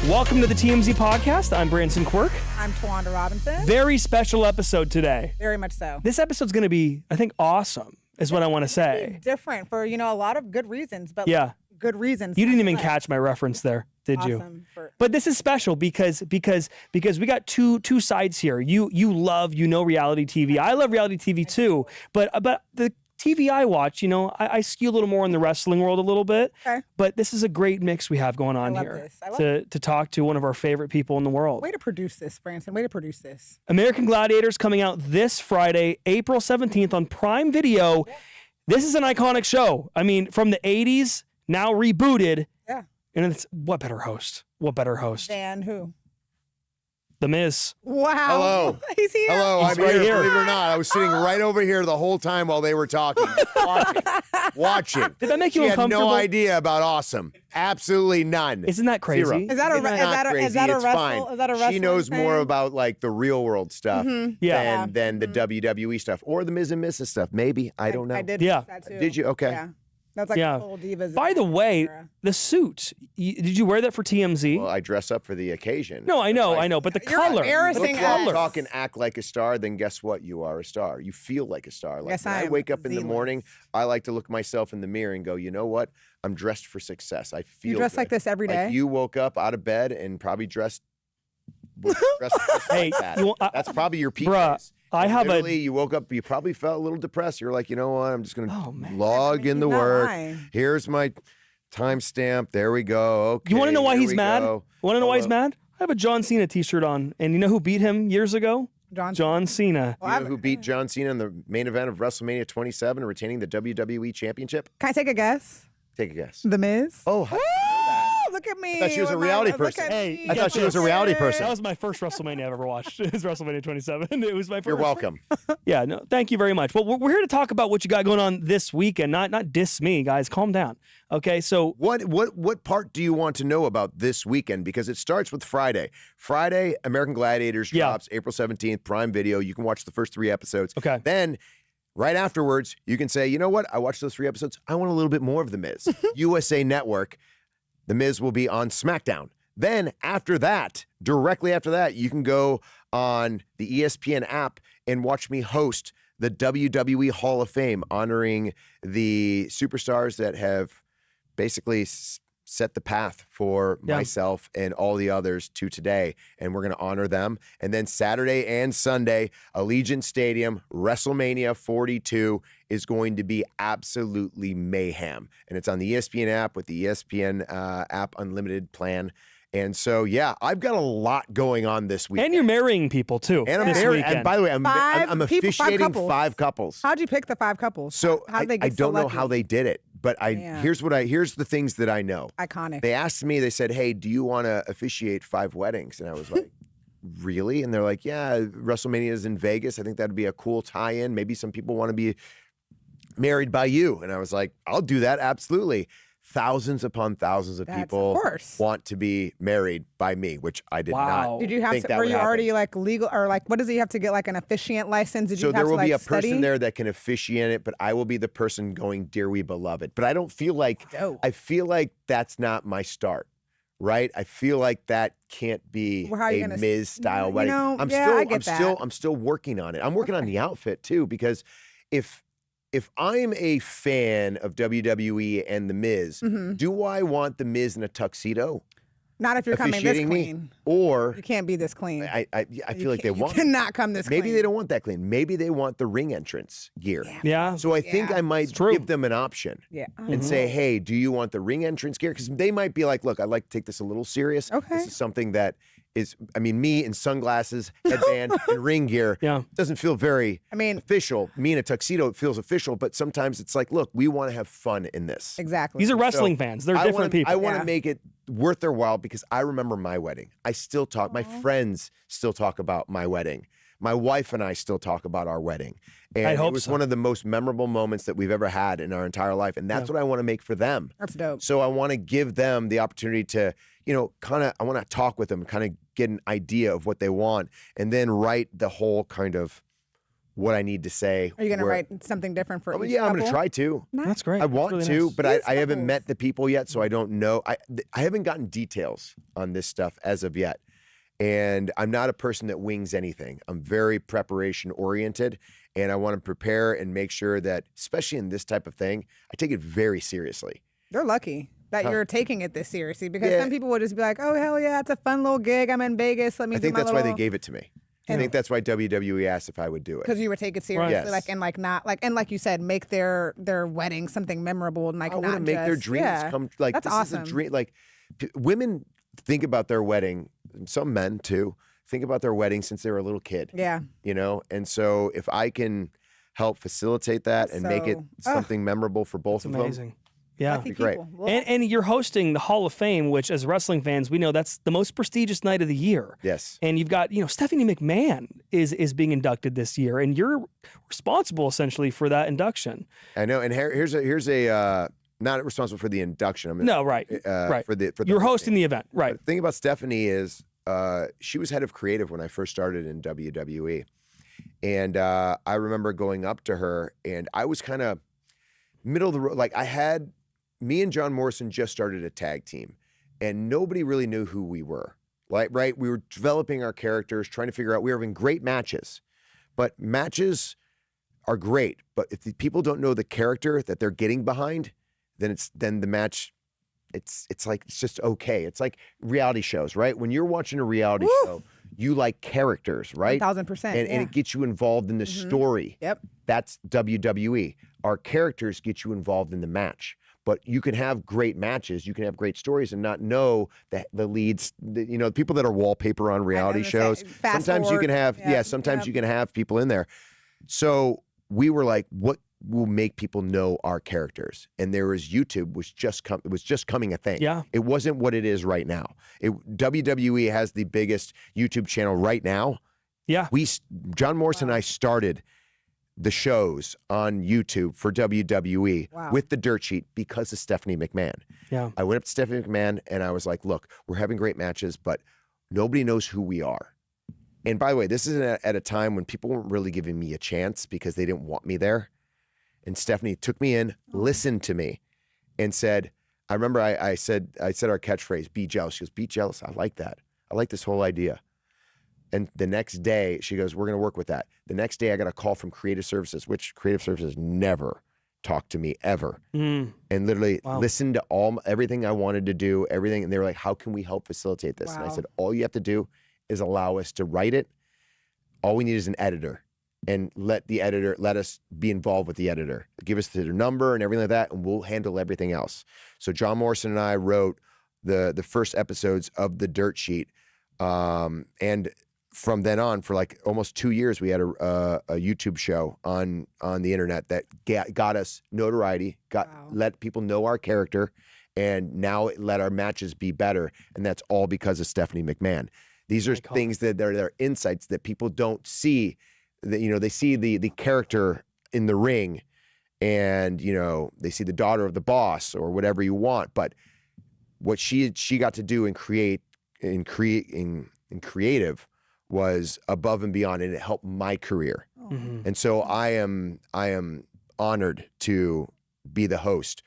Welcome to the TMZ Podcast. I'm Branson Quirke. I'm Towanda Robinson. Very special episode today. Very much so. This episode's going to be, I think, awesome, is what I want to say. Different for, a lot of good reasons, but yeah. Good reasons. You didn't even catch my reference there, did you? But this is special because we got two sides here. You love, reality TV. I love reality TV too, but the TV I watch, I skew a little more in the wrestling world a little bit. Okay. But this is a great mix we have going on here to talk to one of our favorite people in the world. Way to produce this, Branson. Way to produce this. American Gladiators coming out this Friday, April 17th on Prime Video. Yeah. This is an iconic show. I mean, from the 80s, now rebooted. Yeah. And it's what better host? What better host? Than who? The Miz. Wow. Hello. He's here. Hello, He's I'm right here, here. believe it or not. I was sitting right over here the whole time while they were talking. Watching. Did that make you She had uncomfortable? no idea about awesome. Absolutely none. Isn't that crazy? Zero. Is that a It's not crazy. is that a It's wrestle? fine. Is that a wrestling She knows thing? more about like the real world stuff Yeah. than the WWE stuff or the Miz and Mrs. stuff. Maybe. I don't know. I did. Yeah. That too. Did you? Okay. Yeah. That's like Yeah. the whole divas. By the way, era. the suit. Did you wear that for TMZ? Well, I dress up for the occasion. No, I know, but the You're color. embarrassing the Look, color. talk and act like a star, then guess what? You are a star. You feel like a star. Like Yes, when I I am. wake up in the Z-list. morning, I like to look myself in the mirror and go, you know what? I'm dressed for success. I feel You dress good. like this every day. Like you woke up out of bed and probably dressed just Hey, like that. you want- That's probably your peak. Bruh, days. I And have literally, you woke up, you probably felt a little depressed. You're like, you know what? I'm just going Oh, to man. log in the He's not work. lying. Here's my timestamp. There we go. Okay. You want to know why here he's we mad? go. Want to know why he's Hello. mad? I have a John Cena t-shirt on, and you know who beat him years ago? John Cena. You know who beat John Cena in the main event of WrestleMania 27, retaining the WWE Championship? Can I take a guess? Take a guess. The Miz. Oh, how- Look at me. I thought she was a with my- reality look person. at Hey, me. I thought she was a reality person. That was my first WrestleMania I've ever watched. It was WrestleMania 27. It was my first. you're welcome. Yeah, no, thank you very much. Well, we're here to talk about what you got going on this weekend. Not diss me, guys. Calm down. Okay, so What part do you want to know about this weekend? Because it starts with Friday. Friday, American Gladiators Yeah. drops April 17th, Prime Video. You can watch the first 3 episodes. Okay. Then right afterwards, you can say, you know what? I watched those 3 episodes. I want a little bit more of The Miz. USA Network, The Miz will be on SmackDown. Then after that, directly after that, you can go on the ESPN app and watch me host the WWE Hall of Fame, honoring the superstars that have basically set the path for myself and all the others to today. And we're going to honor them. And then Saturday and Sunday, Allegiant Stadium, WrestleMania 42 is going to be absolutely mayhem. And it's on the ESPN app with the ESPN app unlimited plan. And so, yeah, I've got a lot going on this week. and you're marrying people too. And I'm this married. weekend. And by the way, I'm Five officiating couples. 5 couples. How'd you pick the 5 couples? So How'd they I get so don't know lucky? how they did it, but Yeah. here's the things that I know. Iconic. They asked me, they said, hey, do you want to officiate 5 weddings? And I was like, really? And they're like, yeah, WrestleMania is in Vegas. I think that'd be a cool tie-in. Maybe some people want to be married by you. And I was like, I'll do that. Absolutely. Thousands upon thousands of people Of course. want to be married by me, which I did Wow. not. Did you have think to? that Were would you happen. already like legal or like what does he have to get like an officiant license? Did So you have there to will like be a study? person there that can officiate it, but I will be the person going, dear we beloved. But I don't feel like, Dope. I feel like that's not my start, right? I feel like that can't be Well, how are you a gonna- Miz style You wedding. know, I'm yeah, still, I get that. I'm still working on it. I'm working on the outfit too, because if I'm a fan of WWE and The Miz, Mm-hmm. do I want The Miz in a tuxedo? Not if you're coming this officiating me? clean. Or You can't be this clean. I feel like they You want cannot come this Maybe clean. they don't want that clean. Maybe they want the ring entrance gear. Yeah. So I think Yeah. I might true. give them an option Yeah. and say, hey, do you want the ring entrance gear? Because they might be like, look, I'd like to take this a little serious. Okay. This is something that is, I mean, me in sunglasses, headband, and ring gear doesn't feel very official. Me in a tuxedo, it feels official, but sometimes it's like, look, we want to have fun in this. Exactly. These are wrestling fans. They're different people. I want to Yeah. make it worth their while because I remember my wedding. I still talk, my friends still talk about my wedding. My wife and I still talk about our wedding. And I hope it was so. one of the most memorable moments that we've ever had in our entire life. And that's what I want to make for them. That's dope. So I want to give them the opportunity to, you know, kind of, I want to talk with them, kind of get an idea of what they want, and then write the whole kind of what I need to say. Are you going to write something different for each Yeah, I'm couple? going to try to. Nice. That's great. I want really to, nice. but I haven't met the people yet, so I don't know. I haven't gotten details on this stuff as of yet. And I'm not a person that wings anything. I'm very preparation oriented, and I want to prepare and make sure that, especially in this type of thing, I take it very seriously. They're lucky that you're taking it this seriously, because some people would just be like, oh, hell yeah, it's a fun little gig. I'm in Vegas. Let me I think that's why they gave it to me. I think that's why WWE asked if I would do it. Because you would take it seriously, Yes. and like you said, make their wedding something memorable, and like I want to make their dreams come. Like, that's this awesome. is a dream. Like, women think about their wedding, and some men too, think about their wedding since they were a little kid. Yeah. You know? And so if I can help facilitate that and make it something memorable for both of them. Amazing. Yeah. That'd be great. And you're hosting the Hall of Fame, which as wrestling fans, we know that's the most prestigious night of the year. Yes. And you've got, Stephanie McMahon is being inducted this year, and you're responsible essentially for that induction. I know. And here's a not responsible for the induction. Right. For the You're hosting the event, right? The thing about Stephanie is she was head of creative when I first started in WWE. And I remember going up to her, and I was kind of middle of the road. Like, me and John Morrison just started a tag team, and nobody really knew who we were. Like, right? We were developing our characters, trying to figure out. We were having great matches, but matches are great. But if the people don't know the character that they're getting behind, then the match, it's just okay. It's like reality shows, right? When you're watching a reality show, you like characters, right? 1,000%. And it gets you involved in the story. Yep. That's WWE. Our characters get you involved in the match. But you can have great matches, you can have great stories, and not know that the leads, the people that are wallpaper on reality shows. Sometimes you can have, you can have people in there. So we were like, what will make people know our characters? And there was YouTube was just coming a thing. Yeah. It wasn't what it is right now. WWE has the biggest YouTube channel right now. Yeah. John Morrison and I started the shows on YouTube for WWE with the dirt sheet because of Stephanie McMahon. Yeah. I went up to Stephanie McMahon and I was like, look, we're having great matches, but nobody knows who we are. And by the way, this is at a time when people weren't really giving me a chance because they didn't want me there. And Stephanie took me in, listened to me, and said, I remember I said our catchphrase, be jealous. She goes, be jealous. I like that. I like this whole idea. And the next day, she goes, we're going to work with that. The next day, I got a call from Creative Services, which Creative Services never talked to me ever. And literally listened to everything I wanted to do, everything. And they were like, how can we help facilitate this? And I said, all you have to do is allow us to write it. All we need is an editor. And let us be involved with the editor. Give us their number and everything like that, and we'll handle everything else. So John Morrison and I wrote the first episodes of The Dirt Sheet. And from then on, for like almost 2 years, we had a YouTube show on the internet that got us notoriety, let people know our character, and now it let our matches be better. And that's all because of Stephanie McMahon. These are things that are insights that people don't see. That, they see the character in the ring, and they see the daughter of the boss or whatever you want. But what she got to do in creative was above and beyond, and it helped my career. And so I am honored to be the host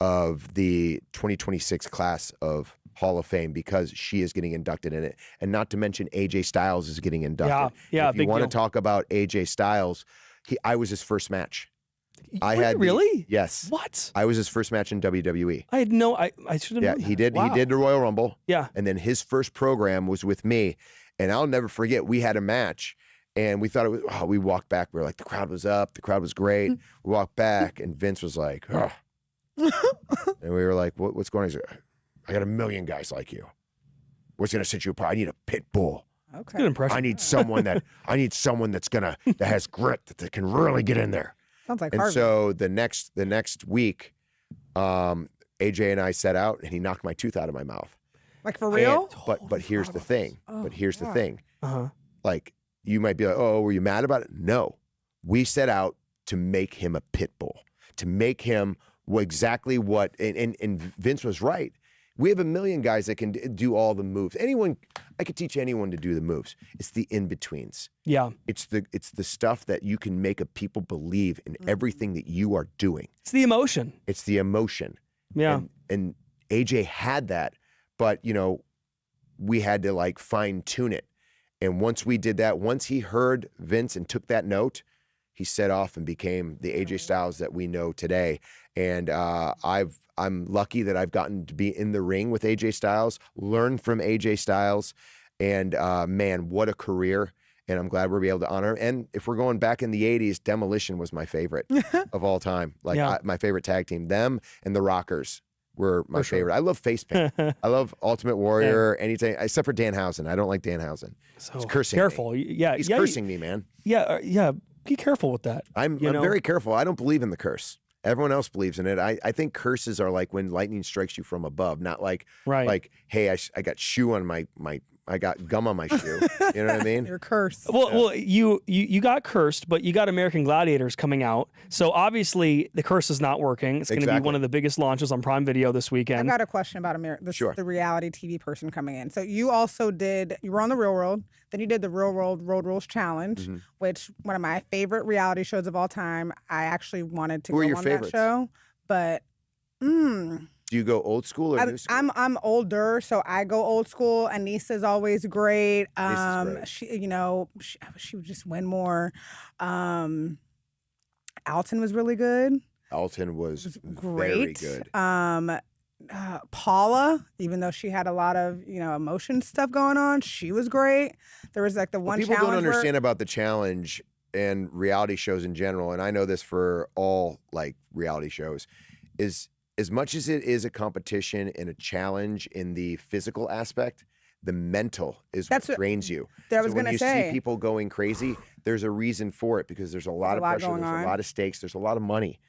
of the 2026 class of Hall of Fame because she is getting inducted in it. And not to mention AJ Styles is getting inducted. Yeah, if you want to talk about AJ Styles, I was his first match. Really? Yes. What? I was his first match in WWE. I had no, I should have known that. He did. Wow. He did the Royal Rumble. Yeah. And then his first program was with me. And I'll never forget, we had a match and we thought it was, we walked back. We were like, the crowd was up. The crowd was great. We walked back and Vince was like, oh. And we were like, what's going on? He's like, I got a million guys like you. What's going to set you apart? I need a pit bull. Okay. Good impression. I need someone that has grit, that can really get in there. Sounds like And Harvey. so the next week, AJ and I set out, and he knocked my tooth out of my mouth. Like for real? But here's the thing. The thing. Uh-huh. Like, you might be like, oh, were you mad about it? No. We set out to make him a pit bull, to make him exactly what, and Vince was right. We have a million guys that can do all the moves. I could teach anyone to do the moves. It's the in-betweens. Yeah. It's the stuff that you can make a people believe in everything that you are doing. It's the emotion. It's the emotion. Yeah. And AJ had that, but we had to like fine tune it. And once we did that, once he heard Vince and took that note, he set off and became the AJ Styles that we know today. And I'm lucky that I've gotten to be in the ring with AJ Styles, learn from AJ Styles, and man, what a career. And I'm glad we'll be able to honor him. And if we're going back in the 80s, Demolition was my favorite of all time. Like my favorite tag team. Them and the Rockers were my favorite. I love face paint. I love Ultimate Warrior, anything, except for Danhausen. I don't like Danhausen. So he's cursing careful. me. Yeah, he's cursing me, man. Yeah. Be careful with that. I'm very careful. I don't believe in the curse. Everyone else believes in it. I think curses are like when lightning strikes you from above, not like hey, I got shoe on I got gum on my shoe. You know what I mean? You're cursed. Well, you got cursed, but you got American Gladiators coming out. So obviously the curse is not working. It's going to be one of the biggest launches on Prime Video this weekend. I've got a question about the reality TV person coming in. So you also you were on The Real World, then you did the Real World Road Rules Challenge, which one of my favorite reality shows of all time. I actually wanted to go on that show, but do you go old school or new school? I'm older, so I go old school. Anissa's always great. She would just win more. Alton was really good. Alton was great. Very good. Paula, even though she had a lot of emotion stuff going on, she was great. There was like the one people challenge. People don't understand about the challenge and reality shows in general, and I know this for all like reality shows, is as much as it is a competition and a challenge in the physical aspect, the mental is what drains you. When you see people going crazy, there's a reason for it because there's a lot of pressure, there's a lot of stakes, there's a lot of money,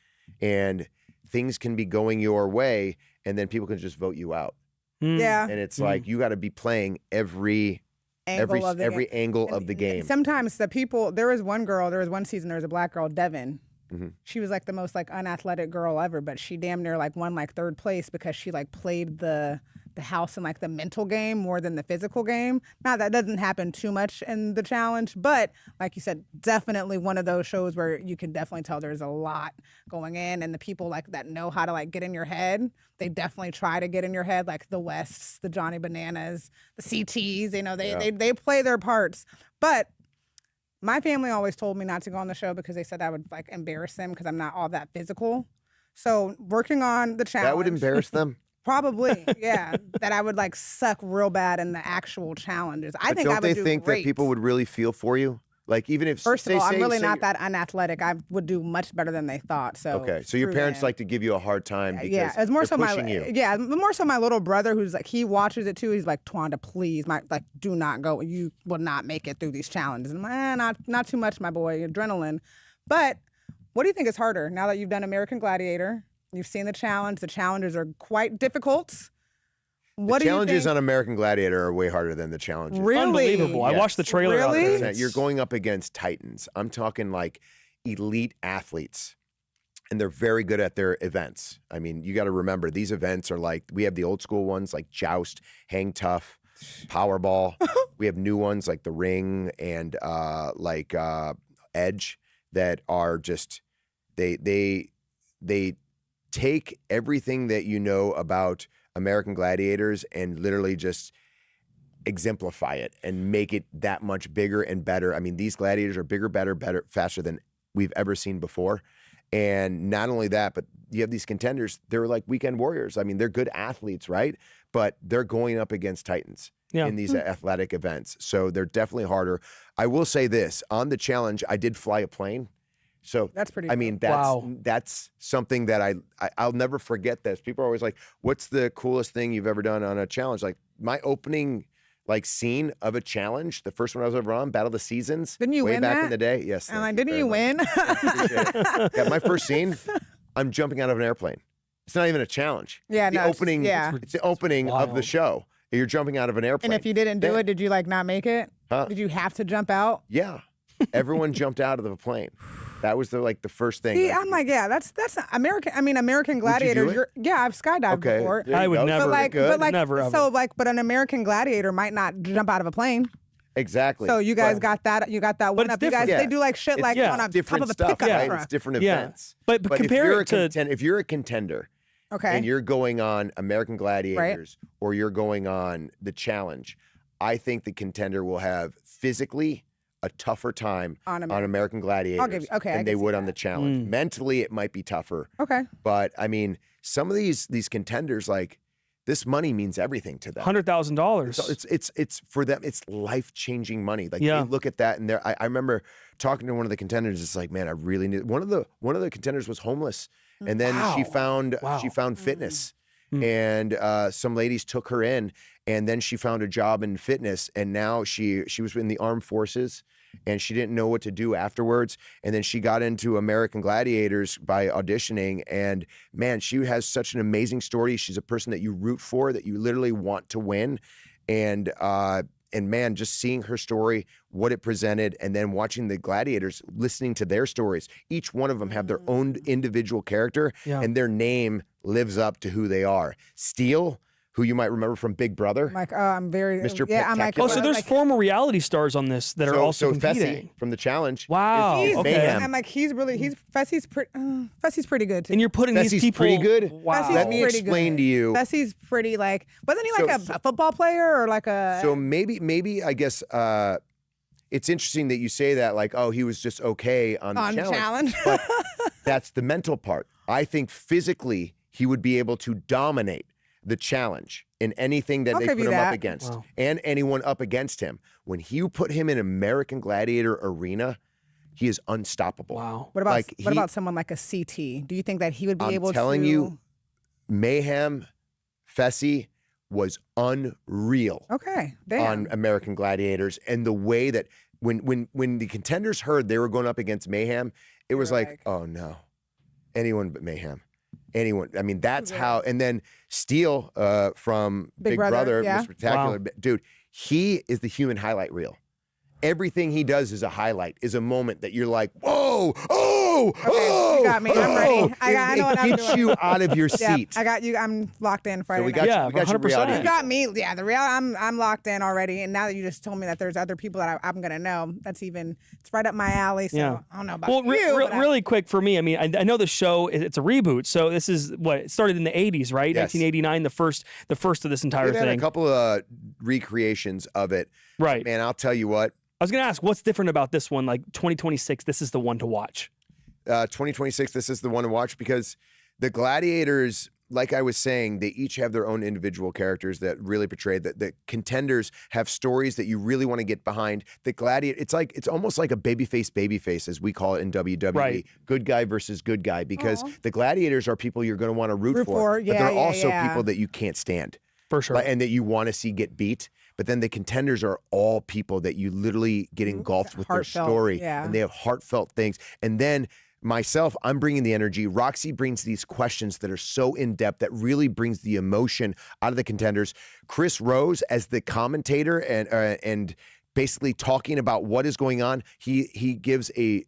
and things can be going your way, and then people can just vote you out. Yeah, and it's like you got to be playing every angle of the game. Sometimes the people. There was one season. There was a black girl, Devin. She was like the most like unathletic girl ever, but she damn near like won like third place because she like played the house in like the mental game more than the physical game. Now that doesn't happen too much in the challenge, but like you said, definitely one of those shows where you can definitely tell there's a lot going in, and the people like that know how to like get in your head, they definitely try to get in your head, like the Wests, the Johnny Bananas, the CTs, they play their parts. But my family always told me not to go on the show because they said I would like embarrass them because I'm not all that physical. So working on the challenge. That would embarrass them? Probably, yeah. That I would like suck real bad in the actual challenges. I think I would do great. Don't they think that people would really feel for you? Like even if first of all, I'm really not that unathletic. I would do much better than they thought. So okay, so your parents like to give you a hard time because it's more so pushing you. Yeah, more so my little brother who's like he watches it too. He's like, Towanda, please, do not go. You will not make it through these challenges. And I'm like, not too much, my boy. Adrenaline. But what do you think is harder now that you've done American Gladiator? You've seen the challenge. The challenges are quite difficult. The challenges on American Gladiator are way harder than the challenges. Really? Unbelievable. Yes. I watched the trailer. Really? You're going up against titans. I'm talking like elite athletes, and they're very good at their events. I mean, you got to remember, these events are like, we have the old school ones like Joust, Hang Tough, Powerball. We have new ones like The Ring and Edge that are just, they take everything that you know about American Gladiators and literally just exemplify it and make it that much bigger and better. I mean, these gladiators are bigger, better, faster than we've ever seen before. And not only that, but you have these contenders. They're like weekend warriors. I mean, they're good athletes, right? But they're going up against titans in these athletic events. So they're definitely harder. I will say this, on the challenge, I did fly a plane. So that's pretty. I mean, that's something that I'll never forget. This people are always like, "What's the coolest thing you've ever done on a challenge?" Like my opening scene of a challenge, the first one I was ever on, Battle of the Seasons. Didn't you win back that? In the day? Yes. And like, didn't you win? Yeah, my first scene, I'm jumping out of an airplane. It's not even a challenge. Yeah, it's the opening. It's the opening of the show. You're jumping out of an airplane. And if you didn't do it, did you not make it? Huh? Did you have to jump out? Yeah. Everyone jumped out of the plane. That was the first thing. See, I'm like, yeah, that's American. I mean, American Gladiators. I've skydived before. I would never. But an American Gladiator might not jump out of a plane. Exactly. So you guys got that. You got that one up. You guys, they do like shit it's like on a top of a pickup truck. It's different events. But compare it to if you're a contender, and you're going on American Gladiators or you're going on the Challenge, I think the contender will have physically a tougher time on American Gladiators than they would on the Challenge. Mentally, it might be tougher. Okay. But I mean, some of these contenders, like, this money means everything to them. $100,000. It's for them. It's life-changing money. Like they look at that, and I remember talking to one of the contenders. It's like, man, I really need. One of the contenders was homeless, and then she found fitness, and some ladies took her in, and then she found a job in fitness, and now she was in the armed forces. And she didn't know what to do afterwards. And then she got into American Gladiators by auditioning. And man, she has such an amazing story. She's a person that you root for, that you literally want to win. And man, just seeing her story, what it presented, and then watching the Gladiators, listening to their stories. Each one of them have their own individual character, and their name lives up to who they are. Steel, who you might remember from Big Brother. I'm like, I'm very Mr. I'm like, so there's former reality stars on this that are also competing. Fessy from the Challenge. Wow. I'm like, Fessy's pretty good too. And you're putting Fessy's these people pretty good. Wow. Let me explain to you. Fessy's pretty wasn't he like a football player or like a? So maybe I guess it's interesting that you say that, like, oh, he was just okay on the challenge. But that's the mental part. I think physically he would be able to dominate the challenge in anything that they put him up against, and anyone up against him. When you put him in American Gladiator arena, he is unstoppable. Wow. What about someone like a CT? Do you think that he would be able to? I'm telling you, Mayhem, Fessy was unreal. Okay. Damn. On American Gladiators, and the way that when the contenders heard they were going up against Mayhem, it was like, oh no, anyone but Mayhem. Anyone. I mean, that's how. And then Steel from Big Brother, Mr. Spectacular, dude, he is the human highlight reel. Everything he does is a highlight, is a moment that you're like, whoa, you got me. I'm ready. I know what I'm doing. It gets you out of your seat. I got you. I'm locked in Friday night. We got 100%. You got me. Yeah, the real. I'm locked in already. And now that you just told me that there's other people that I'm gonna know, it's right up my alley. So I don't know about you. Really quick for me. I mean, I know the show. It's a reboot. So this is what it started in the '80s, right? Yes. 1989, the first of this entire thing. A couple of recreations of it. Right. Man, I'll tell you what. I was going to ask, what's different about this one? Like 2026, this is the one to watch. 2026, this is the one to watch because the Gladiators, like I was saying, they each have their own individual characters that really portray that. The contenders have stories that you really want to get behind. The Gladiator, it's almost like a babyface, as we call it in WWE. Right. Good guy versus good guy, because the Gladiators are people you're going to want to root for, yeah, but they're also people that you can't stand. For sure. And that you want to see get beat. But then the contenders are all people that you literally get engulfed with their story. And they have heartfelt things. And then myself, I'm bringing the energy. Roxy brings these questions that are so in-depth that really brings the emotion out of the contenders. Chris Rose as the commentator and basically talking about what is going on. He gives a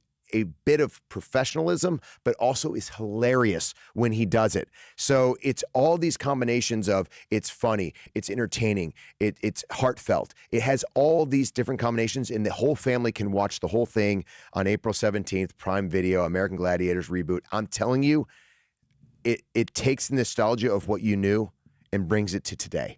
bit of professionalism, but also is hilarious when he does it. So it's all these combinations of it's funny, it's entertaining, it's heartfelt. It has all these different combinations, and the whole family can watch the whole thing on April 17th, Prime Video, American Gladiators reboot. I'm telling you, it takes the nostalgia of what you knew and brings it to today,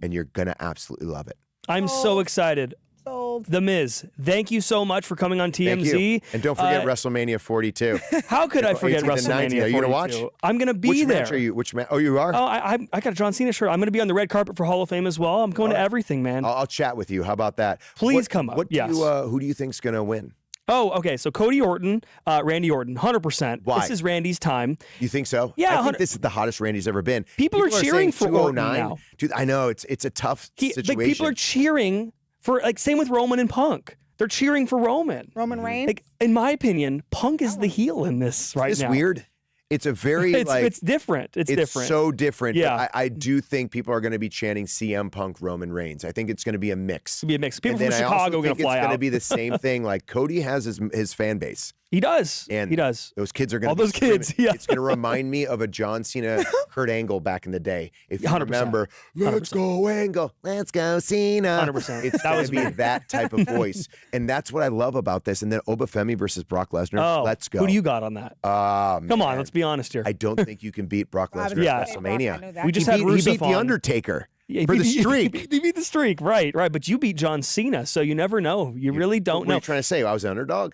and you're gonna absolutely love it. I'm so excited. The Miz, thank you so much for coming on TMZ. Thank you. And don't forget WrestleMania 42. How could I forget WrestleMania 42? Are you going to watch? I'm going to be there. Which match are you? Which match? Oh, you are? Oh, I got a John Cena shirt. I'm going to be on the red carpet for Hall of Fame as well. I'm going to everything, man. I'll chat with you. How about that? Please come up. Who do you think's going to win? Oh, okay. So Cody Orton, Randy Orton, 100%. Why? This is Randy's time. You think so? Yeah. I think this is the hottest Randy's ever been. People are cheering for Orton now. Dude, I know. It's a tough situation. Like, people are cheering for, like, same with Roman and Punk. They're cheering for Roman. Roman Reigns? Like, in my opinion, Punk is the heel in this right now. It's weird. It's a very, it's different. It's different. So different. Yeah. But I do think people are going to be chanting CM Punk, Roman Reigns. I think it's going to be a mix. People from Chicago are going to fly out. It's going to be the same thing. Like, Cody has his fan base. He does. And he does. Those kids are going to All those kids, yeah. It's going to remind me of a John Cena, Kurt Angle back in the day. If you 100%. remember, let's go Angle, let's go Cena. 100%. It's going to be that type of voice. And that's what I love about this. And then Obafemi versus Brock Lesnar. Oh, let's go. Who do you got on that? Come on, let's be honest here. I don't think you can beat Brock Lesnar Yeah. at WrestleMania. We just had he Rusev beat The on. Undertaker. Yeah, for the streak. He beat the streak, right. But you beat John Cena, so you never know. You really don't What know. are you trying to say? I was an underdog?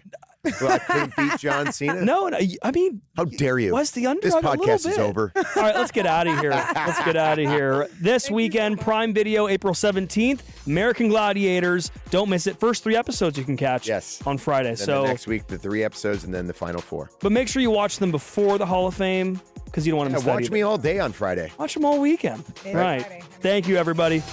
Well, I couldn't beat John Cena? No, I mean, how dare you? Was the underdog This a little podcast is bit. over. All right, let's get out of here. This weekend, Prime Video, April 17th, American Gladiators. Don't miss it. First 3 episodes you can catch on Friday. Then so the next week, the 3 episodes, and then the final 4. But make sure you watch them before the Hall of Fame because you don't want to miss that Watch either. me all day on Friday. Watch them all weekend. Right. Thank you, everybody.